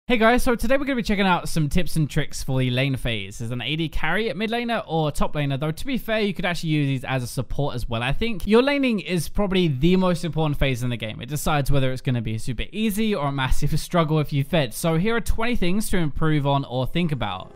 Hey guys, so today we're going to be checking out some tips and tricks for the lane phase as an AD carry, mid laner, or top laner. Though to be fair, you could actually use these as a support as well. I think your laning is probably the most important phase in the game. It decides whether it's going to be super easy or a massive struggle if you fed. So here are 20 things to improve on or think about.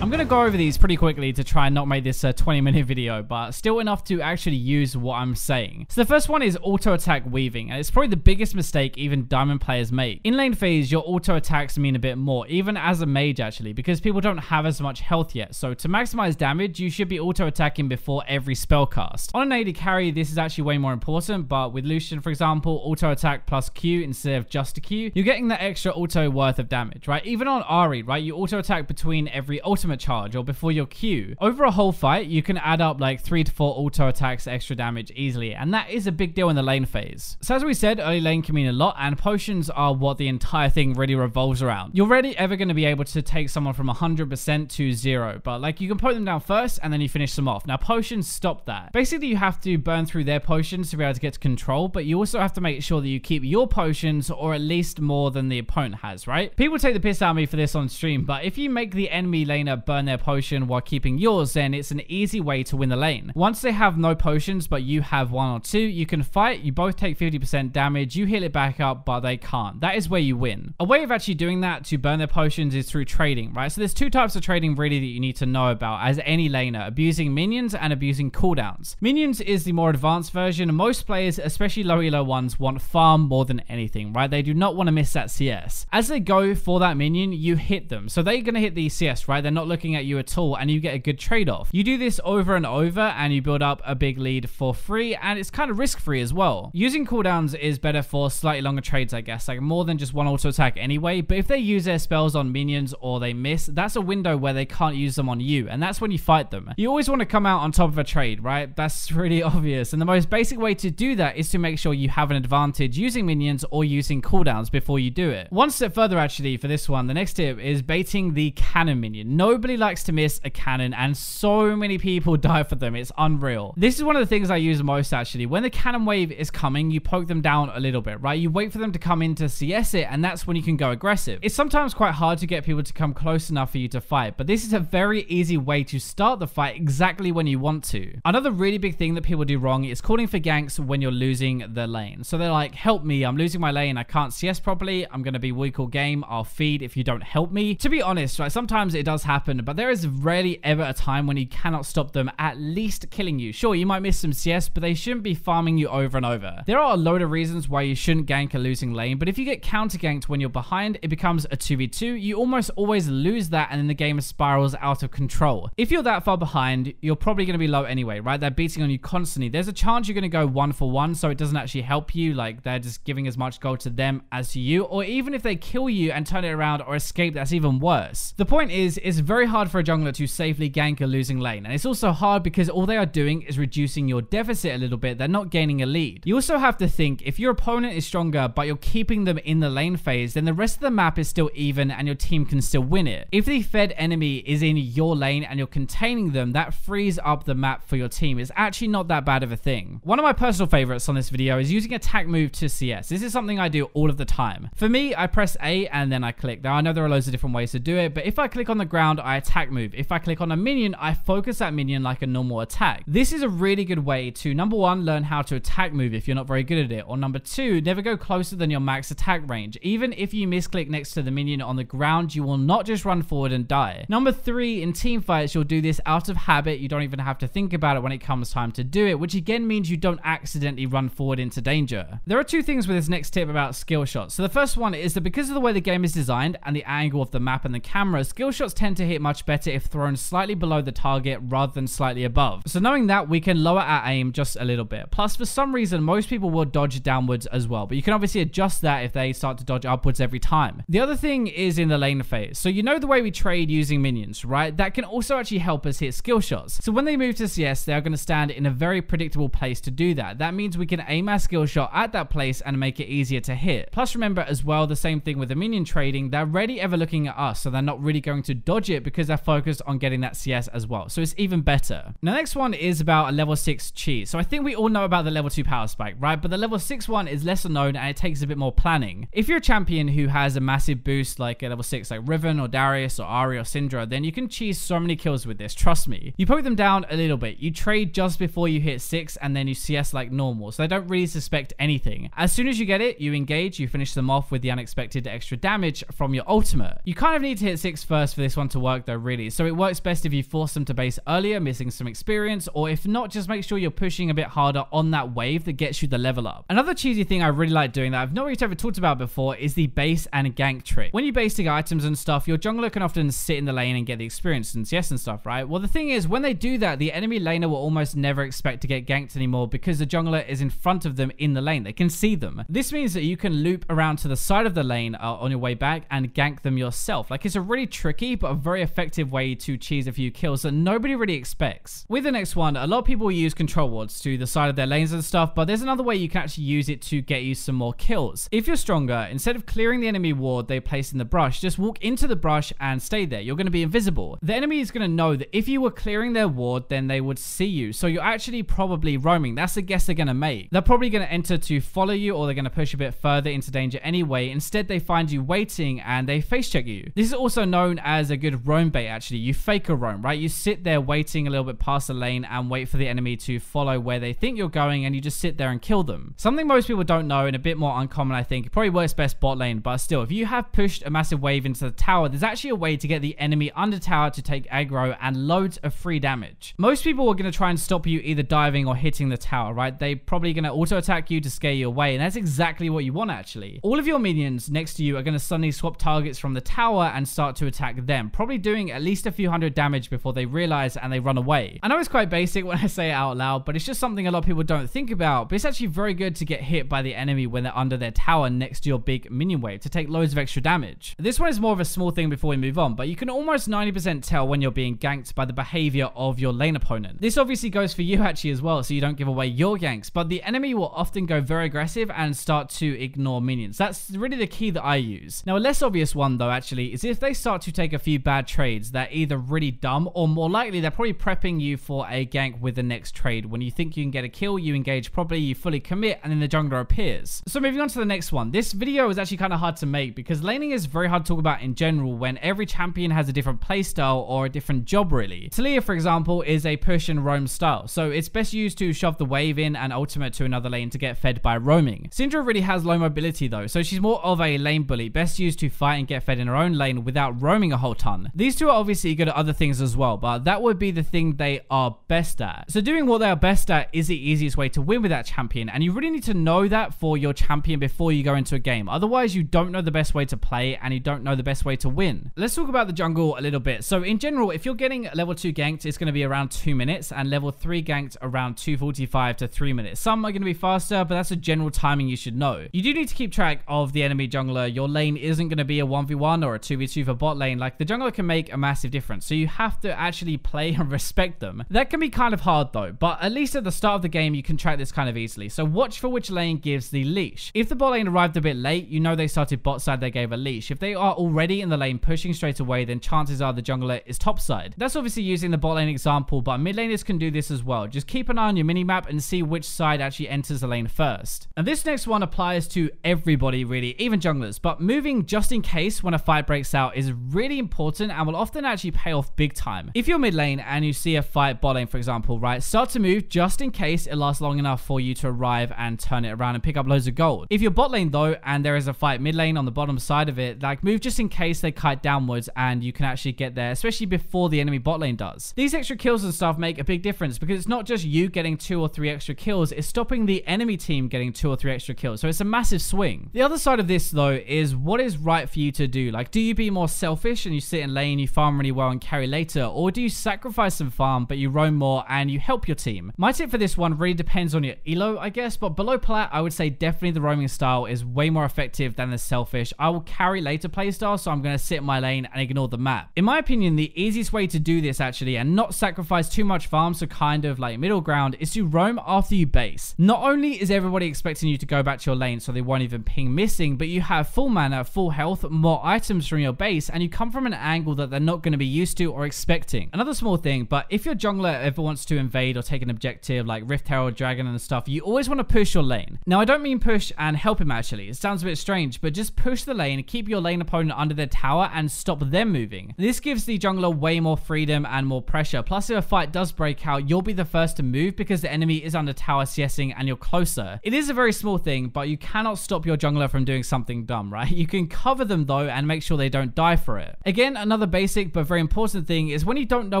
I'm going to go over these pretty quickly to try and not make this a 20-minute video, but still enough to actually use what I'm saying. So the first one is auto attack weaving, and it's probably the biggest mistake even diamond players make. In lane phase, your auto attacks mean a bit more, even as a mage actually, because people don't have as much health yet. So to maximize damage, you should be auto attacking before every spell cast. On an AD carry, this is actually way more important, but with Lucian, for example, auto attack plus Q instead of just a Q, you're getting that extra auto worth of damage, right? Even on Ahri, right, you auto attack between every ultimate charge or before your Q. Over a whole fight, you can add up like 3 to 4 auto attacks extra damage easily, and that is a big deal in the lane phase. So as we said, early lane can mean a lot, and potions are what the entire thing really revolves around. You're rarely ever going to be able to take someone from 100% to 0, but like you can put them down first and then you finish them off. Now potions stop that. Basically, you have to burn through their potions to be able to get to control, but you also have to make sure that you keep your potions, or at least more than the opponent has, right? People take the piss out of me for this on stream, but if you make the enemy laner burn their potion while keeping yours, then it's an easy way to win the lane. Once they have no potions but you have 1 or 2, you can fight, you both take 50% damage, you heal it back up, but they can't. That is where you win. A way of actually doing that to burn their potions is through trading, right? So there's 2 types of trading really that you need to know about as any laner: abusing minions and abusing cooldowns. Minions is the more advanced version. Most players, especially low elo ones, want farm more than anything, right? They do not want to miss that CS. As they go for that minion, you hit them. So they're going to hit the CS, right? They're not looking at you at all, and you get a good trade-off. You do this over and over and you build up a big lead for free, and it's kind of risk-free as well. Using cooldowns is better for slightly longer trades, I guess, like more than just one auto attack anyway, but if they use their spells on minions or they miss, that's a window where they can't use them on you, and that's when you fight them. You always want to come out on top of a trade, right? That's really obvious, and the most basic way to do that is to make sure you have an advantage using minions or using cooldowns before you do it. One step further actually for this one, the next tip is baiting the cannon minion. Nobody likes to miss a cannon, and so many people die for them. It's unreal. This is one of the things I use most actually. When the cannon wave is coming, you poke them down a little bit, right? You wait for them to come in to CS it, and that's when you can go aggressive. It's sometimes quite hard to get people to come close enough for you to fight, but this is a very easy way to start the fight exactly when you want to. Another really big thing that people do wrong is calling for ganks when you're losing the lane. So they're like, help me, I'm losing my lane, I can't CS properly, I'm going to be weak all game, I'll feed if you don't help me. To be honest, right, sometimes it does happen, but there is rarely ever a time when you cannot stop them at least killing you. Sure, you might miss some CS, but they shouldn't be farming you over and over. There are a load of reasons why you shouldn't gank a losing lane, but if you get counter ganked when you're behind, it becomes a 2v2. You almost always lose that, and then the game spirals out of control. If you're that far behind, you're probably going to be low anyway, right? They're beating on you constantly. There's a chance you're going to go 1 for 1, so it doesn't actually help you. Like, they're just giving as much gold to them as to you, or even if they kill you and turn it around or escape, that's even worse. The point is, it's very hard for a jungler to safely gank a losing lane, and it's also hard because all they are doing is reducing your deficit a little bit. They're not gaining a lead. You also have to think, if your opponent is stronger but you're keeping them in the lane phase, then the rest of the map is still even and your team can still win it. If the fed enemy is in your lane and you're containing them, that frees up the map for your team. It's actually not that bad of a thing. One of my personal favorites on this video is using attack move to CS. This is something I do all of the time. For me, I press A and then I click. Now I know there are loads of different ways to do it, but if I click on the ground, I attack move. If I click on a minion, I focus that minion like a normal attack. This is a really good way to, number 1, learn how to attack move if you're not very good at it, or number 2, never go closer than your max attack range. Even if you misclick next to the minion on the ground, you will not just run forward and die. Number 3, in team fights, you'll do this out of habit. You don't even have to think about it when it comes time to do it, which again means you don't accidentally run forward into danger. There are 2 things with this next tip about skill shots. So the first one is that because of the way the game is designed and the angle of the map and the camera, skill shots tend to hit much better if thrown slightly below the target rather than slightly above. So knowing that, we can lower our aim just a little bit. Plus, for some reason, most people will dodge downwards as well, but you can obviously adjust that if they start to dodge upwards every time. The other thing is in the lane phase. So you know the way we trade using minions, right? That can also actually help us hit skill shots. So when they move to CS, they are going to stand in a very predictable place to do that. That means we can aim our skill shot at that place and make it easier to hit. Plus, remember as well, the same thing with the minion trading, they're rarely ever looking at us, so they're not really going to dodge it because they're focused on getting that CS as well. So it's even better. Now, the next one is about a level 6 cheese. So I think we all know about the level 2 power spike, right? But the level 6 one is lesser known and it takes a bit more planning. If you're a champion who has a massive boost like a level 6 like Riven or Darius or Ahri or Syndra, then you can cheese so many kills with this, trust me. You poke them down a little bit. You trade just before you hit 6 and then you CS like normal. So they don't really suspect anything. As soon as you get it, you engage, you finish them off with the unexpected extra damage from your ultimate. You kind of need to hit 6 first for this one to work though, really. So it works best if you force them to base earlier, missing some experience, or if not, just make sure you're pushing a bit harder on that wave that gets you the level up. Another cheesy thing I really like doing that I've not really ever talked about before is the base and gank trick. When you base to items and stuff, your jungler can often sit in the lane and get the experience and CS and stuff, right? Well, the thing is, when they do that, the enemy laner will almost never expect to get ganked anymore because the jungler is in front of them in the lane. They can see them. This means that you can loop around to the side of the lane on your way back and gank them yourself. Like, it's a really tricky but a very effective way to cheese a few kills that nobody really expects. With the next one, a lot of people use control wards to the side of their lanes and stuff, but there's another way you can actually use it to get you some more kills. If you're stronger, instead of clearing the enemy ward they place in the brush, just walk into the brush and stay there. You're going to be invisible. The enemy is going to know that if you were clearing their ward, then they would see you. So you're actually probably roaming. That's the guess they're going to make. They're probably going to enter to follow you, or they're going to push a bit further into danger anyway. Instead, they find you waiting and they face check you. This is also known as a good roam bait, actually. You fake a roam, right? You sit there waiting a little bit past the lane and wait for the enemy to follow where they think you're going, and you just sit there and kill them. Something most people don't know and a bit more uncommon, I think. It probably works best bot lane, but still, if you have pushed a massive wave into the tower, there's actually a way to get the enemy under tower to take aggro and loads of free damage. Most people are going to try and stop you either diving or hitting the tower, right? They're probably going to auto attack you to scare you away, and that's exactly what you want, actually. All of your minions next to you are going to suddenly swap targets from the tower and start to attack them, probably doing at least a few hundred damage before they realize and they run away. I know it's quite basic when I say it out loud, but it's just something a lot of people don't think about, but it's actually very good to get hit by the enemy when they're under their tower next to your big minion wave to take loads of extra damage. This one is more of a small thing before we move on, but you can almost 90% tell when you're being ganked by the behavior of your lane opponent. This obviously goes for you actually as well, so you don't give away your ganks, but the enemy will often go very aggressive and start to ignore minions. That's really the key that I use. Now, a less obvious one though actually is if they start to take a few bad trades, they're either really dumb or more likely they're probably prepping you for a gank with the next trade. When you think you can get a kill, you engage properly, you fully commit, and then the jungler appears. So moving on to the next one. This video is actually kind of hard to make because laning is very hard to talk about in general when every champion has a different playstyle or a different job really. Talia, for example, is a push and roam style, so it's best used to shove the wave in and ultimate to another lane to get fed by roaming. Syndra really has low mobility though, so she's more of a lane bully, best used to fight and get fed in her own lane without roaming a whole ton. These two are obviously good at other things as well, but that would be the thing they are best at. So doing what they are best at is the easiest way to win with that champion, and you really need to know that for your champion before you go into a game. Otherwise, you don't know the best way to play and you don't know the best way to win. Let's talk about the jungle a little bit. So in general, if you're getting level 2 ganked, it's going to be around 2 minutes, and level 3 ganked around 2:45 to 3 minutes. Some are going to be faster, but that's a general timing you should know. You do need to keep track of the enemy jungler. Your lane isn't going to be a 1v1 or a 2v2 for bot lane. Like, the jungler can make a massive difference, so you have to actually play and respect them. That can be kind of hard though, but at least at the start of the game you can track this kind of easily. So watch for which lane gives the leash. If the bot lane arrived a bit late, you know they started bot side, they gave a leash. If they are already in the lane pushing straight away, then chances are the jungler is top side. That's obviously using the bot lane example, but mid laners can do this as well. Just keep an eye on your minimap and see which side actually enters the lane first. And this next one applies to everybody really, even junglers, but moving just in case when a fight breaks out is really important and will often actually pay off big time. If you're mid lane and you see a fight bot lane, for example, right, start to move just in case it lasts long enough for you to arrive and turn it around and pick up loads of gold. If you're bot lane though and there is a fight mid lane on the bottom side of it, like, move just in case they kite downwards and you can actually get there, especially before the enemy bot lane does. These extra kills and stuff make a big difference because it's not just you getting 2 or 3 extra kills, it's stopping the enemy team getting 2 or 3 extra kills. So it's a massive swing. The other side of this though is what is right for you to do. Like, do you be more selfish and you sit in lane, you farm really well and carry later, or do you sacrifice some farm but you roam more and you help your team? My tip for this one really depends on your elo, I guess, but below plat I would say definitely the roaming style is way more effective than the selfish. I will carry later playstyle, so I'm going to sit in my lane and ignore the map. In my opinion, the easiest way to do this actually and not sacrifice too much farm, so kind of like middle ground, is to roam after you base. Not only is everybody expecting you to go back to your lane so they won't even ping missing, but you have full mana, full health, more items from your base, and you come from an angle that they're not going to be used to or expecting. Another small thing, but if your jungler ever wants to invade or take an objective like Rift Herald, Dragon and stuff, you always want to push your lane. Now, I don't mean push and help him actually. It sounds a bit strange, but just push the lane, keep your lane opponent under their tower and stop them moving. This gives the jungler way more freedom and more pressure. Plus, if a fight does break out, you'll be the first to move because the enemy is under tower CSing and you're closer. It is a very small thing, but you cannot stop your jungler from doing something dumb, right? You can cover them though and make sure they don't die for it. Again, another basic but very important thing is when you don't know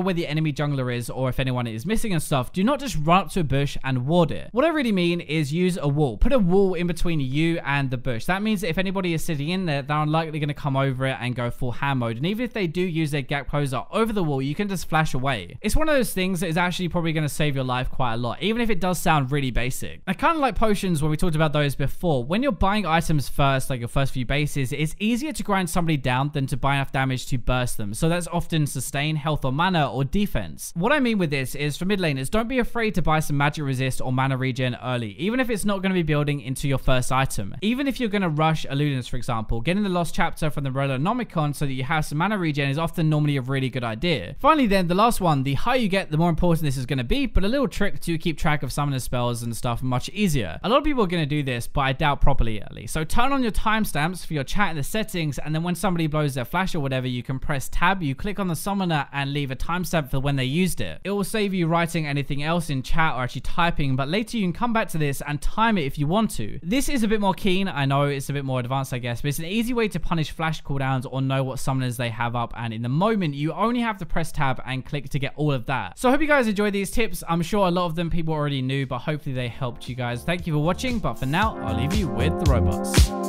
where the enemy jungler is or if anyone is missing and stuff, do not just run up to a bush and ward it. What I really mean is use a wall. Put a wall in between you and the bush. That means that if anybody is sitting in there, they're unlikely going to come over it and go full ham mode. And even if they do use their gap closer over the wall, you can just flash away. It's one of those things that is actually probably going to save your life quite a lot, even if it does sound really basic. And kind of like potions when we talked about those before, when you're buying items first, like your first few bases, it's easier to grind somebody down than to buy enough damage to burst them. So that's often sustain, health or mana or defense. What I mean with this is for mid laners, don't be afraid to buy some magic resist or mana regen early, even if it's not going to be building into your first item. Even if you're going to rush Illudens, for example, getting the Lost Chapter from the Rollonomicon so that you have some mana regen is often normally a really good idea. Finally then, the last one, the higher you get, the more important this is going to be, but a little trick to keep track of summoner spells and stuff much easier. A lot of people are going to do this, but I doubt properly at least. So turn on your timestamps for your chat in the settings, and then when somebody blows their flash or whatever, you can press tab, you click on the summoner and leave a timestamp for when they used it. It will save you writing anything else in chat or actually typing, but later you can come back to this and time it if you want to. This is a bit more keen, I know it's a bit more advanced I guess, but it's an easy way to punish flash cooldowns or know what summoners they have up, and in the moment you only have to press tab and click to get all of that. So I hope you guys enjoyed these tips. I'm sure a lot of them people already knew, but hopefully they helped you guys. Thank you for watching, but for now I'll leave you with the robots.